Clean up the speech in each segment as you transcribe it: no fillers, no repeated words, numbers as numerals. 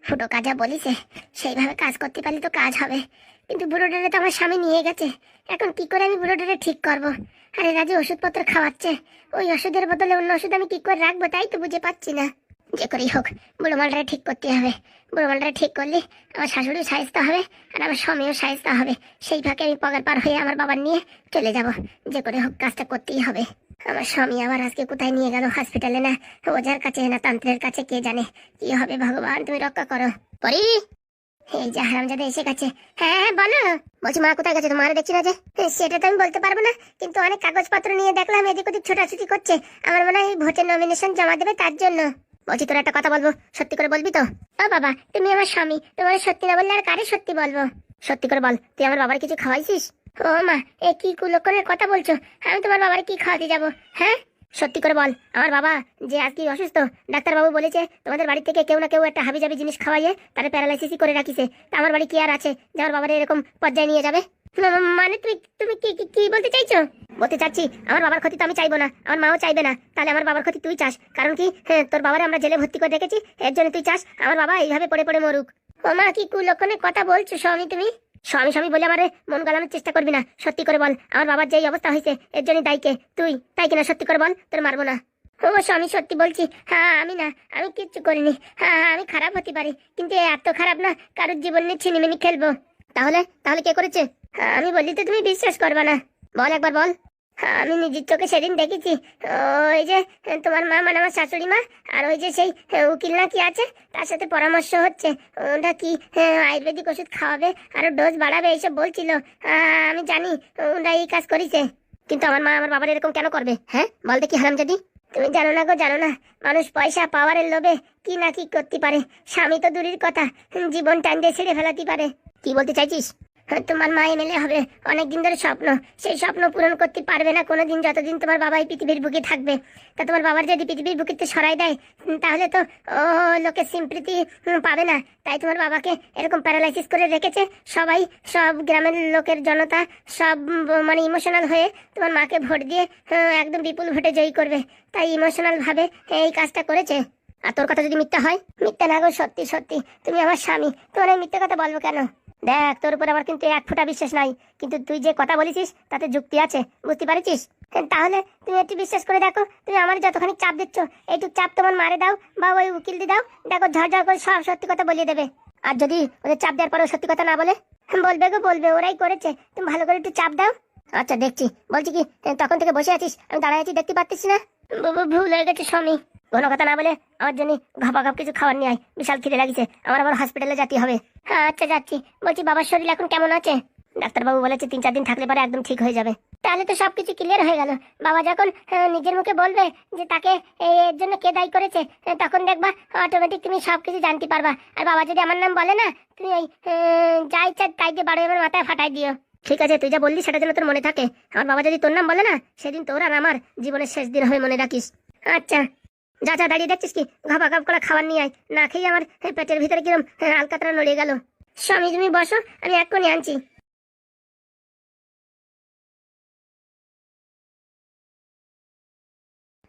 ফুটো কাজা বলিছে সেইভাবে কাজ করতে পারলে তো কাজ হবে, কিন্তু বুড়োটারে তো আমার স্বামী নিয়ে গেছে। এখন কি করে আমি বুড়োটারে ঠিক করব? আরে রাজু ওষুধপত্র খাওয়াচ্ছে, ওই ওষুধের বদলে অন্য ওষুধ আমি কি করে রাখবো তাই তো বুঝে পাচ্ছি না। যে করেই হোক বুড়ো মালটারে ঠিক করতে হবে। বুড়ো মালটারে ঠিক করলে আমার শাশুড়ি সাহায্য হবে আর আমার স্বামীও সাহায্য হবে। সেই ফাঁকে আমি পগার পার হয়ে আমার বাবার নিয়ে চলে যাব। যে করে হোক কাজটা করতেই হবে। আমার স্বামী আবার আজকে কোথায় নিয়ে গেল? হসপিটালে না ওঝার কাছে না তান্ত্রের কাছে, কে জানে কি হবে। ভগবান তুমি রক্ষা করো। পরি, এই যে হারামজাদা এসে গেছে। হ্যাঁ হ্যাঁ বলো। বলছি মা কোথায় গেছে? তোমার দেখছি না যে। সেটা তো আমি বলতে পারবো না, কিন্তু অনেক কাগজপত্র নিয়ে দেখলাম এদিক ওদিক ছোটাছুটি করছে। আমার মনে হয় ভোটের নমিনেশন জমা দেবে তার জন্য। বলছি তোর একটা কথা বলবো, সত্যি করে বলবি তো? ও বাবা, তুমি আমার স্বামী, তোমার সত্যি না বললে আর কারে সত্যি বলবো? সত্যি করে বল, তুই আমার বাবার কিছু খাওয়াইছিস? ও মা, এ কি কুলক্ষণের কথা বলছো? আমি তোমার বাবার কি খাওয়াতে যাবো? হ্যাঁ সত্যি করে বল। আমার বাবা যে আজকে অসুস্থ, ডাক্তারবাবু বলেছে তোমাদের বাড়ি থেকে কেউ না কেউ একটা হাবিজাবি জিনিস খাওয়াইয়ে তারা প্যারালাইসিস করে রাখিছে। তা আমার বাড়ি কি আর আছে যে আমার বাবার এরকম পর্যায়ে নিয়ে যাবে? মানে তুমি তুমি কি কি কি বলতে চাইছো? বলতে চাচ্ছি আমার বাবার ক্ষতি তো আমি চাইবো না, আমার মাও চাইবে না। তাহলে আমার বাবার ক্ষতি তুই চাস, কারণ কি হ্যাঁ তোর বাবারে আমরা জেলে ভর্তি করে রেখেছি, এর জন্য তুই চাস আমার বাবা এইভাবে পড়ে পড়ে মরুক। ও মা, কি কুলক্ষণের কথা বলছো স্বামী তুমি? স্বামী স্বামী বলে আমারে মন গালানোর চেষ্টা করবি না। সত্যি করে বল, আমার বাবার যেই অবস্থা হয়েছে এর জন্য দায়ী কে? তুই, তাই কিনা? সত্যি করে বল, তোর মারবো না। ও স্বামী সত্যি বলছি, হ্যাঁ আমি না, আমি কিচ্ছু করিনি। হ্যাঁ আমি খারাপ হতে পারি, কিন্তু এত খারাপ না কারোর জীবন নিয়ে ছিনিমিনি খেলবো। তাহলে তাহলে কে করেছে? আমি বললি তো তুমি বিশ্বাস করবে না। বল একবার বল। আমি নিজের চোখে সেদিন দেখেছি, ওই যে তোমার মা মানে আমার শাশুড়ি মা আর ওই যে সেই উকিল না কি আছে তার সাথে পরামর্শ হচ্ছে ওটা কি আয়ুর্বেদিক ওষুধ খাওয়াবে আরো ডোজ বাড়াবে এইসব বলছিল। আমি জানি ওরা এই কাজ করেছে, কিন্তু আমার মা আমার বাবার এরকম কেন করবে? হ্যাঁ বল দেখি হারামজাদি। তুমি জানো না গো, জানো না মানুষ পয়সা পাওয়ারের লোভে কি না কি করতে পারে। স্বামী তো দূরের কথা, জীবন টান দিয়ে ছেড়ে ফেলাতে পারে। কি বলতে চাইছিস? তোমার মা এমএলএ হবে অনেকদিন ধরে স্বপ্ন, সেই স্বপ্ন পূরণ করতে পারবে না কোনোদিন যতদিন তোমার বাবা এই পৃথিবীর বুকে থাকবে। তা তোমার বাবার যদি পৃথিবীর বুকে সরাই দেয় তাহলে তো ও লোকের সিম্পৃতি পাবে না। তাই তোমার বাবাকে এরকম প্যারালাইসিস করে রেখেছে। সবাই, সব গ্রামের লোকের জনতা সব মানে ইমোশনাল হয়ে তোমার মাকে ভোট দিয়ে একদম বিপুল ভোটে জয়ী করবে। তাই ইমোশনাল ভাবে এই কাজটা করেছে। আর তোর কথা যদি মিথ্যা হয়? মিথ্যা না গো, সত্যি সত্যি। তুমি আমার স্বামী, তোমার আমি মিথ্যা কথা বলবো কেন? দেখ তোর উপর আমার কিন্তু এক ফোঁটা বিশ্বাস নাই, কিন্তু তুই যে কথা বলেছিস তাতে যুক্তি আছে, বুঝতে পারছিস? তাহলে তুমি একটু বিশ্বাস করে দেখো। তুমি আমার যতখানি চাপ দিচ্ছ এইটুক চাপ তোমার মারে দাও বা ওই উকিল দিয়ে দাও, দেখো ঝরঝর করে সব সত্যি কথা বলিয়ে দেবে। আর যদি ওদের চাপ দেওয়ার পরেও সত্যি কথা না বলে? বলবে গো বলবে, ওরাই করেছে। তুমি ভালো করে একটু চাপ দাও। আচ্ছা দেখছি। বলছি কি তখন থেকে বসে আছিস, আমি দাঁড়ায় আছি দেখতে পাচ্ছিস না? ভুল হয়ে গেছে স্বামী। কোনো কথা না বলে আমার জন্য ঘাপা ঘাপ কিছু খাবার নিয়ে আয়, বিশাল খিদে লাগিছে। আমার আবার হসপিটালে যেতে হবে। হ্যাঁ আচ্ছা যাচ্ছি। বলছি বাবার শরীর এখন কেমন আছে? ডাক্তারবাবু বলেছে 3-4 দিন থাকলে পরে একদম ঠিক হয়ে যাবে। তাহলে তো সবকিছু ক্লিয়ার হয়ে গেল। বাবা যখন নিজের মুখে বলবে যে তাকে এর জন্য কে দায়ী করেছে, তখন দেখবা অটোমেটিক তুমি সবকিছু জানতে পারবা। আর বাবা যদি আমার নাম বলে না, তুমি ওই যা ইচ্ছা তাই দিয়ে বারো আমার মাথায় ফাটাই দিও। ঠিক আছে, তুই যা বললি সেটা যেন তোর মনে থাকে। আমার বাবা যদি তোর নাম বলে না, সেদিন তোর আর আমার জীবনের শেষ দিন হয়ে মনে রাখিস। আচ্ছা যা যা, দাঁড়িয়ে দেখছিস কি? ঘাপা ঘাপ করে খাবার নিয়ে আয়, না খেয়ে আমার পেটের ভিতরে কিরম আলকাতরা নড়ে গেল। স্বামী তুমি বসো, আমি এক্ষুনি আনছি।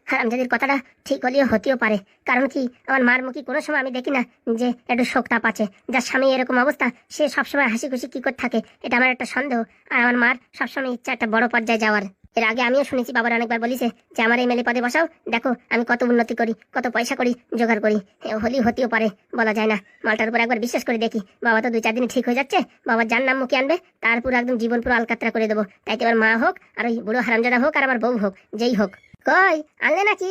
হারামজাদির কথাটা ঠিক হলেও হতেও পারে, কারণ কি আমার মার মুখে কোনো সময় আমি দেখি না যে একটু শোক তাপ আছে। যার স্বামী এরকম অবস্থা সে সবসময় হাসি খুশি কি করে থাকে, এটা আমার একটা সন্দেহ। আর আমার মার সবসময় ইচ্ছা একটা বড় পর্যায়ে যাওয়ার। এর আগে আমিও শুনেছি বাবার অনেকবার বলিছে যে আমার এমএলএ পদে বসাও, দেখো আমি কত উন্নতি করি, কত পয়সা করি, জোগাড় করি। হলেও হতেও পারে, বলা যায় না। মালটার উপর একবার বিশ্বাস করে দেখি। বাবা তো 2-4 দিনে ঠিক হয়ে যাচ্ছে, বাবার যার নাম মুখে আনবে তার পুরো একদম জীবন পুরো আলকাতরা করে দেবো। তাই তো এবার মা হোক আর ওই বুড়ো হারামজাদা হোক আর আমার বউ হোক, যেই হোক। কই আনলে নাকি?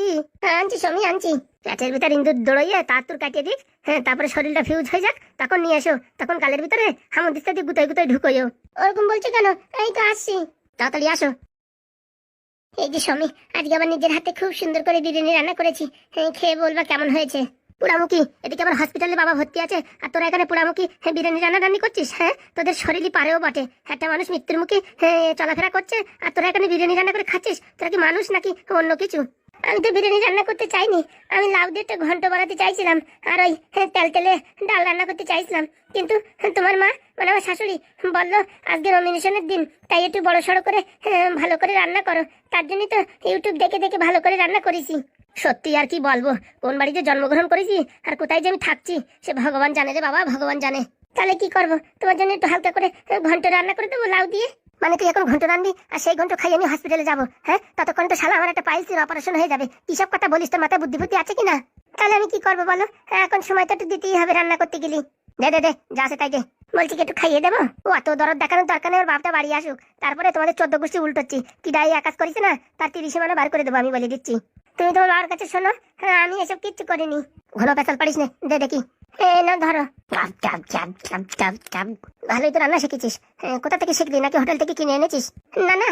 আনছি স্বামী আনছি। পেটের ভিতর ইন্দুর দৌড়ইয়ে তার তুর কাটিয়ে দিক, হ্যাঁ তারপরে শরীরটা ফিউজ হয়ে যাক, তখন নিয়ে এসো। তখন গালের ভিতরে হামুর দিস্তা দিয়ে গুতাই গুতাই ঢুকোইও। ওরকম বলছো কেন? এই তো আসছি, তাড়াতাড়ি আসো। এই যে স্বামী, আজকে আবার নিজের হাতে খুব সুন্দর করে বিরিয়ানি রান্না করেছি, খেয়ে বলবা কেমন হয়েছে। পোড়ামুখী, এদিকে আবার হসপিটালে বাবা ভর্তি আছে আর তোরা এখানে পোড়ামুখী বিরিয়ানি রান্না করছিস? হ্যাঁ তোদের শরীরই পারেও বটে, একটা মানুষ মৃত্যুর মুখে চলাফেরা করছে আর তোরা এখানে বিরিয়ানি রান্না করে খাচ্ছিস। তোরা কি মানুষ নাকি অন্য কিছু? আমি তো বিরিয়ানি রান্না করতে চাইনি, আমি লাউ দিয়ে একটা ঘন্ট বানাতে চাইছিলাম আর ওই তেল তেলে ডাল রান্না করতে চাইছিলাম। কিন্তু তোমার মা মানে আমার শাশুড়ি বললো আজকে নমিনেশনের দিন, তাই একটু বড় সড়ো করে ভালো করে রান্না করো। তার জন্যই তো ইউটিউব দেখে দেখে ভালো করে রান্না করেছি। সত্যি আর কি বলবো, কোন বাড়িতে জন্মগ্রহণ করেছি আর কোথায় যে আমি থাকছি সে ভগবান জানে রে বাবা, ভগবান জানে। তাহলে কি করবো, তোমার জন্য একটু হালকা করে ঘন্ট রান্না করে দেবো লাউ দিয়ে। মানে তুই এখন ঘন্ট রান্নি আর সেই ঘন্ট খাই আমি হসপিটালে যাবো? হ্যাঁ, ততক্ষণ তো শালা আমার একটা পাইলসের অপারেশন হয়ে যাবে। কি সব কথা বলিস, তোর মাথায় বুদ্ধি বুদ্ধি আছে কিনা? তাহলে আমি কি করবো বলো? এখন সময় তো একটু দিতেই হবে রান্না করতে গেলি। দে দে দে, যা আছে তাই দে। বলছি কি একটু খাইয়ে দেবো? ও অত দরদ দেখানোর দরকার নেই, ওর বাপটা বাড়ি আসুক, তারপরে তোমাদের 14 গোষ্ঠী উল্টোচ্ছি। কি দায়ী আকাশ করেছে না, তার 30 মানে বার করে দেবো, আমি বলে দিচ্ছি। তুমি তোমার বাবার কাছে শোনো, হ্যাঁ আমি এসব কিচ্ছু করিনি। ঘন পেশাল পারিস না, দে দেখি। না ধরো। ভালোই তো রান্না শিখেছিস, কোথা থেকে শিখলি, নাকি হোটেল থেকে কিনে এনেছিস? না না,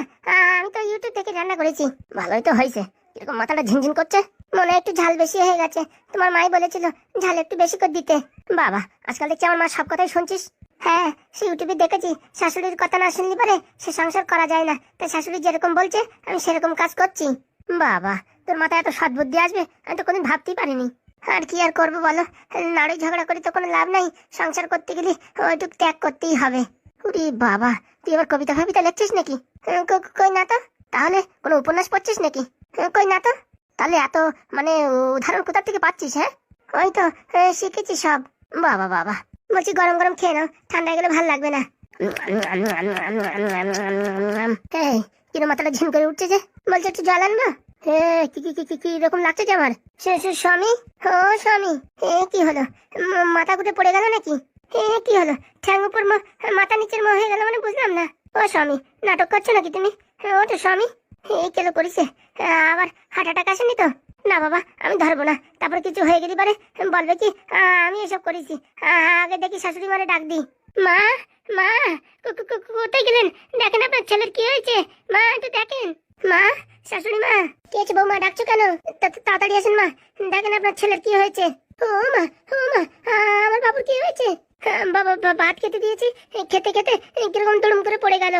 আমি তো ইউটিউব থেকে রান্না করেছি। ভালোই তো হয়েছে। এরকম মাথাটা ঝিনঝিন করছে, মনে হয় একটু ঝাল বেশি হয়ে গেছে। তোমার মাই বলেছিল ঝাল একটু বেশি করে দিতে। বাবা, আজকাল দেখছি আমার মা সব কথাই শুনছিস। হ্যাঁ, সে ইউটিউবে দেখেছি শাশুড়ির কথা না শুনলে পারে সে সংসার করা যায় না, তাই শাশুড়ি যেরকম বলছে আমি সেরকম কাজ করছি। বাবা, তোর মাথায় এত সদ্বুদ্ধি আসবে আমি তো কোনদিন ভাবতেই পারিনি। আর কি আর করবো বলো, নাড়ই ঝগড়া করে তো কোনো লাভ নাই, সংসার করতে গেলে ওইটুক ত্যাগ করতেই হবে। উরি বাবা, তুই আবার কবিতা ফবিতা লিখছিস নাকি? কই না তো। তাহলে কোনো উপন্যাস পড়ছিস নাকি? কই না তো। তাহলে এত মানে উদাহরণ কোথা থেকে পাচ্ছিস? হ্যাঁ, ওই তো শিখেছি সব। বাবা বাবা, বলছি গরম গরম খেয়ে নাও, ঠান্ডা গেলে ভালো লাগবে না। এই কিরম মাথাটা ঝিম করে উঠছে যে, বলছে একটু জল আনবো? কি কি কি কি কি এরকম লাগছে যে আমার? স্বামী, ও স্বামী, কি হলো, মাথা ঘুরে পড়ে গেল নাকি? কি হলো, ঠ্যাং উপর মাথা নিচের হয়ে গেল মানে বুঝলাম না। ও স্বামী, নাটক করছো নাকি তুমি? ওটা স্বামী, কেলো করিছে, আবার হার্ট অ্যাটাক আসেনি তো? না বাবা, আমি ধরবো না, তারপর কিছু হয়ে গেলে পারে বলবে কি আমি এসব করেছি। আগে দেখি শাশুড়ি মারে ডাক দিই। মা, মা, কোথায় গেলেন? দেখেন আপনার ছেলের কি হয়েছে, মা একটু দেখেন। মা, শাশুড়ি মা, কি হয়েছে বৌমা, ডাকছো কেন? তাড়াতাড়ি আসেন মা, দেখেন আপনার ছেলের কি হয়েছে। ও মা, ও মা, আমার বাবুর কি হয়েছে? বাবা, ভাত খেতে দিয়েছি, খেতে খেতে কিরকম দুড়ুম করে পড়ে গেল।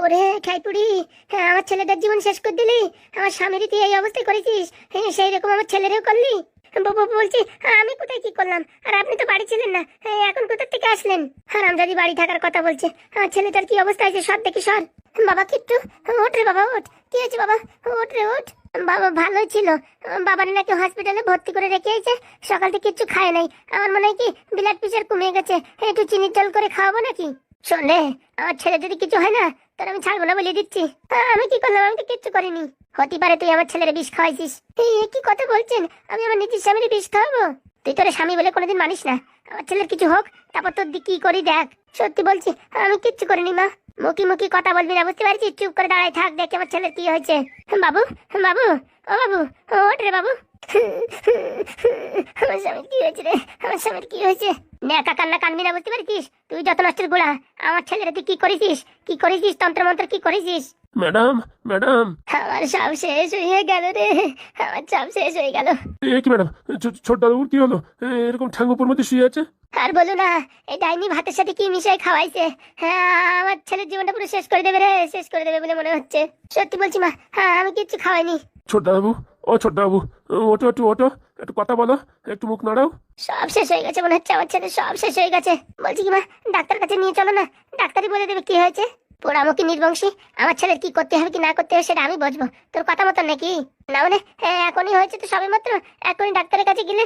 ওরে খাইপুরি, আমার ছেলেটার জীবন শেষ করে দিলি। আমার স্বামীরই তুই এই অবস্থায় করেছিস, সেই রকম আমার ছেলেরও করলি। বলছি আমি কোথায় কি করলাম, আর আপনি তো বাড়ি ছিলেন না, এখন কোথা থেকে আসলেন? হারামজাদি বাড়ি থাকার কথা বলছে, আমার ছেলেটার কি অবস্থা আছে সর দেখি, সর। বাবা কিট্টু, ওঠ রে বাবা, ওঠ। কি হয়েছে বাবা? ওঠ রে ওঠ। বাবা ভালোই ছিল, বাবার নাকি হসপিটালে ভর্তি করে রেখে এসে সকাল থেকে কিচ্ছু খায় নাই। আমার মনে হয় কি ব্লাড প্রেশার কমে গেছে, একটু চিনির জল করে খাওয়াবো নাকি? শোন রে, আমার ছেলে যদি কিছু হয় না তোর আমি ছাড়বো না বলে দিচ্ছি। আমি কি করলাম? আমি তো কিচ্ছু করিনি। হতে পারে তুই আমার ছেলের বিষ খাওয়াইছিস। কি কথা বলছেন, আমি আমার নিজের স্বামীর বিষ খাওয়াবো? তুই তোর স্বামী বলে কোনোদিন মানিস না। আমার ছেলের কিছু হোক, তারপর তোর কি করি দেখ। সত্যি বলছি আমি কিচ্ছু করিনি মা। মুখি মুখি কথা বলবি না, বুঝতে পারছিস? চুপ করে দাঁড়াই থাক, দেখে আমার ছেলের কি হয়েছে। বাবু, বাবু, ও বাবু, ওঠ রে বাবু। আমার স্বামীর কি হয়েছে রে, আমার স্বামীর কি হয়েছে? নেকা কান্না কানবি না, বুঝতে পারছিস? তুই যত নষ্টের গোড়া, আমার ছেলেরা তুই কি করেছিস, কি করেছিস, তন্ত্র মন্ত্র কি করেছিস? ম্যাডাম, ম্যাডাম, আমার সব শেষ হয়ে গেল রে, আমার সব শেষ হয়ে গেল। কি ম্যাডাম, ছোট দাদুর কি হলো? এরকম ঠ্যাং উপর মধ্যে শুয়ে আছে। আর বলো না, এই ডাইনি ভাতের সাথে কি মিশাই খাওয়াইছে। হ্যাঁ, আমার ছেলের জীবনটা পুরো শেষ করে দেবে রে, শেষ করে দেবে বলে মনে হচ্ছে। সত্যি বলছি মা, হ্যাঁ আমি কিচ্ছু খাওয়াইনি। ছোট দাদু, ও ছোট বাবু, ওটো একটু ওটো, একটু কথা বলো, একটু মুখ নাড়াও। সব শেষ হয়ে গেছে মনে হচ্ছে, আমার ছেলে সব শেষ হয়ে গেছে। বলছি কি মা, ডাক্তার কাছে নিয়ে চলো না, ডাক্তারই বলে দেবে কি হয়েছে। পোড়ামুখী নির্বংশী, আমার ছেলের কি করতে হবে কি না করতে হবে সেটা আমি বুঝবো, তোর কথা মতন নাকি? না মানে এখনই হয়েছে তো সবে মাত্র, এখনই ডাক্তারের কাছে গেলে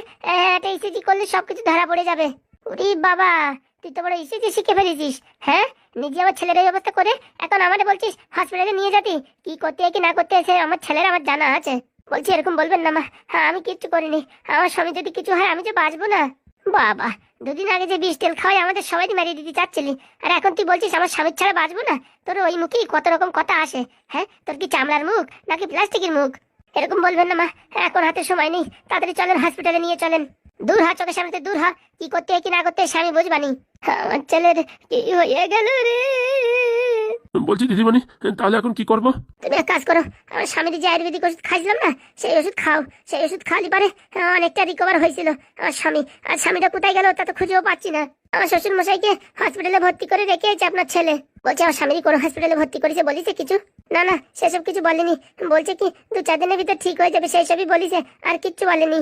একটা ইসিজি করলে সবকিছু ধরা পড়ে যাবে। উরি বাবা, তুই তো বড় ইসিজি শিখে ফেলেছিস। হ্যাঁ, নিজে আমার ছেলের এই অবস্থা করে এখন আমাদের বলছিস হসপিটালে নিয়ে যাতি। কি করতে হয় কি না করতে হয় আমার ছেলের আমার জানা আছে। বলছি এরকম বলবেন না মা, হ্যাঁ আমি কিচ্ছু করিনি। আমার স্বামী যদি কিছু হয় আমি যে বাঁচবো না। বাবা, দুদিন আগে যে বিষ তেল খাওয়াই আমাদের সবাই মারিয়ে দিতে চাচ্ছিলি, আর এখন তুই বলছিস আমার স্বামীর ছাড়া বাঁচবো না? তোর ওই মুখেই কত রকম কথা আসে। হ্যাঁ, তোর কি চামড়ার মুখ নাকি প্লাস্টিকের মুখ? এরকম বলবেন না মা, এখন হাতে সময় নেই, তাড়াতাড়ি চলেন হসপিটালে নিয়ে চলেন। দূর হ, চোখের সামনে দূর হ, কি করতে হয় কি না করতে হয় স্বামী বুঝবানি। আমার ছেলের কি হয়ে গেল রে? বলছি দিদিমণি, তাহলে এখন কি করবো? তুমি এক কাজ করো, আমার স্বামীর যে আয়ুর্বেদিক ওষুধ খাইছিলাম না, সেই ওষুধ খাও। সেই ওষুধ খাওয়ালি পারে অনেকটা রিকভার হয়েছিল আমার স্বামী। আর স্বামীটা কোথায় গেল তা তো খুঁজেও পাচ্ছি না। আমার শ্বশুর মশাইকে হসপিটালে ভর্তি করে রেখেছে আপনার ছেলে। বলছে আমার স্বামীরই কোনো হসপিটালে ভর্তি করেছে, বলিছে কিছু? না না, সেসব কিছু বলেনি। বলছে কি 2-4 দিনের ভিতর ঠিক হয়ে যাবে, সেই সবই বলিছে, আর কিচ্ছু বলেনি।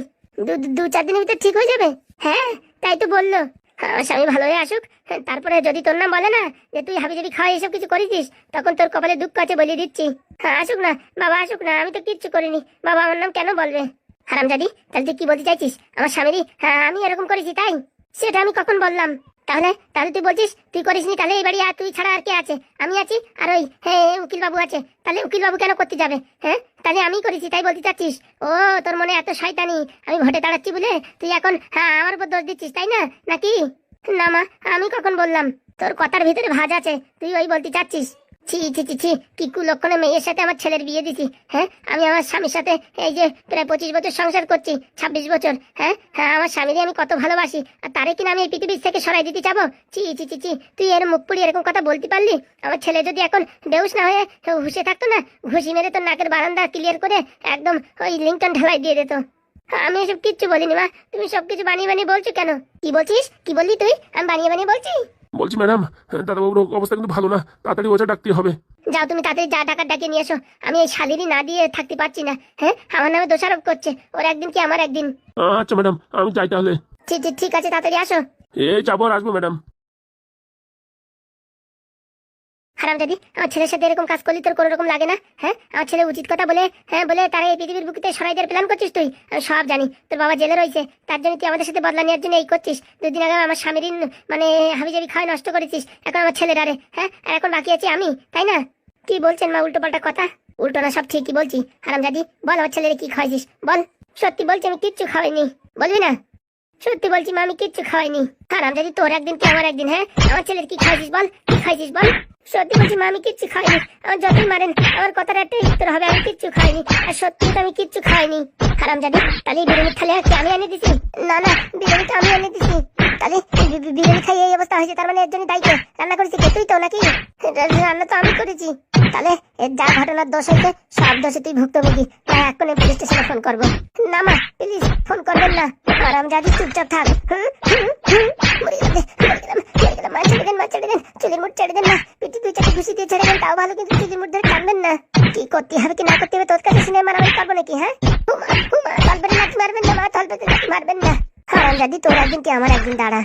2-4 দিনের ভিতর ঠিক হয়ে যাবে? হ্যাঁ, তাই তো বললো। আমার স্বামী ভালো হয়ে আসুক, তারপরে যদি তোর নাম বলে না যে তুই হাবিজাবি খাওয়া এসব কিছু করেছিস, তখন তোর কপালে দুঃখ আছে বলে দিচ্ছি। হ্যাঁ আসুক না বাবা, আসুক না, আমি তো কিচ্ছু করিনি। বাবা আমার নাম কেন বলবে? হারামজাদি, তাহলে তুই কি বলতে চাইছিস? আমার স্বামীরই হ্যাঁ আমি এরকম করেছি তাই? সেটা আমি কখন বললাম? তাহলে তাহলে তুই বলছিস তুই করিসনি, তাহলে এই বাড়ি আর তুই ছাড়া আর কে আছে? আমি আছি আর ওই হ্যাঁ উকিল বাবু আছে, তাহলে উকিল বাবু কেন করতে যাবে? হ্যাঁ তাহলে আমি করেছি তাই বলতে চাচ্ছিস? ও তোর মনে এত শয়তানি, আমি ভোটে দাঁড়াচ্ছি বলে তুই এখন হ্যাঁ আমার উপর দোষ দিচ্ছিস তাই না নাকি? না মা, আমি কখন বললাম? তোর কথার ভিতরে ভাঁজ আছে, তুই ওই বলতে চাচ্ছিস। ছি ছি ছি ছি, কি কুলক্ষণে মেয়ের সাথে আমার ছেলের বিয়ে দিছি। হ্যাঁ আমি আমার স্বামীর সাথে এই যে প্রায় 25 বছর সংসার করছি, 26 বছর। হ্যাঁ হ্যাঁ আমার স্বামীকে আমি কত ভালোবাসি, আর তারে কিনা আমি এই পৃথিবীর থেকে সরাই দিতে যাবো? ছি ছি ছি ছি, তুই এর মুখ পুড়ি এরকম কথা বলতে পারলি? আমার ছেলে যদি এখন বেউস না হয়ে হুশে থাকতো না, ঘুষি মেরে তোর নাকের বারান্দা ক্লিয়ার করে একদম ওই লিংটন ঢালাই দিয়ে দিত। আমি এসব কিচ্ছু বলিনি মা, তুমি সবকিছু বানিয়ে বানিয়ে বলছো কেন? কি বলছিস? কি বললি তুই? আমি বানিয়ে বানিয়ে বলছি? বলছি ম্যাডাম, দাদাবাবুর অবস্থা কিন্তু ভালো না, তাড়াতাড়ি ওঝা ডাকতে হবে। যাও তুমি তাড়াতাড়ি যা টাকা ডাকিয়ে নিয়ে এসো, আমি এই শালিনী না দিয়ে থাকতে পারছি না। হ্যাঁ আমার নামে দোষারোপ করছে, ওর একদিন কি আমার একদিন। আচ্ছা ম্যাডাম, আমি যাই তাহলে। ঠিক আছে, তাড়াতাড়ি আসো। এই যাবো আর আসবো ম্যাডাম। হারামজাদি, আমার ছেলের সাথে এরকম কাজ করলি তোর কোনো রকম লাগে না? হ্যাঁ আমার ছেলে উচিত কথা বলে হ্যাঁ বলে তারা এই পৃথিবীর বুকিতে সরাই দেওয়ার প্ল্যান করছিস তুই? আমি সব জানি, তোর বাবা জেলে রয়েছে, তার জন্য তুই আমাদের সাথে বদলা নেওয়ার জন্য এই করছিস। 2 দিন আগে আমার স্বামীর মানে হাবিজাবি খাওয়াই নষ্ট করেছিস, এখন আমার ছেলের আরে হ্যাঁ, আর এখন বাকি আছি আমি তাই না? কি বলছেন মা উল্টো পাল্টা কথা? উল্টো না, সব ঠিকই বলছি। হারামজাদি বল আমার ছেলের কি খাওয়াইছিস বল। সত্যি বলছি আমি কিচ্ছু খাওয়াইনি, বলবি না? সত্যি বলছি মা আমি কিচ্ছু খাওয়াইনি। হারামজাদি তোর একদিন কি আমার একদিন, হ্যাঁ আমার ছেলের কি খাইছিস বল, কি খাইছিস বল। সত্যি বলছি মা আমি কিচ্ছু খাইনি, আমার যতই মারেন আমার কথাটা একটাই উত্তর হবে, আমি কিচ্ছু খাইনি, আর সত্যি তো আমি কিচ্ছু খাইনি। হারামজাদি তাহলে বিরিয়ানির থালি কি আমি এনে দিছি? না না, বিরিয়ানিটা আমি এনে দিছি। তাহলে বিরিয়ানি খাই এই অবস্থা হয়েছে, তার মানে এর জন্য দায়িত্ব রান্না করেছি কে? তুই তো নাকি? রান্না তো আমি করেছি। তাহলে এর যা ঘটনার দোষ হয়েছে সব দোষে তুই ভুক্তভোগী। এক্ষুনি পুলিশ স্টেশনে ফোন করবো। না মা প্লিজ ফোন করবেন না, হারামজাদি চুপচাপ থাক। মরে গেলাম, মা ছেড়ে দেন, মা ছেড়ে দেন, চুলের মুঠ ছেড়ে দেন না, পিঠে 2-4 ঘুষি দিয়ে ছেড়ে দেন, তাও ভালো, কিন্তু চুলের মুঠ ধরে টানবেন না। কি করতে হবে কি না করতে হবে তোর কাছে শুনে মারামারি করবো নাকি? হ্যাঁ তলবেন নাকি মারবেন না মা, তলবেন নাকি মারবেন না। হারামজাদি তোর একদিন কি আমার একদিন, দাঁড়া।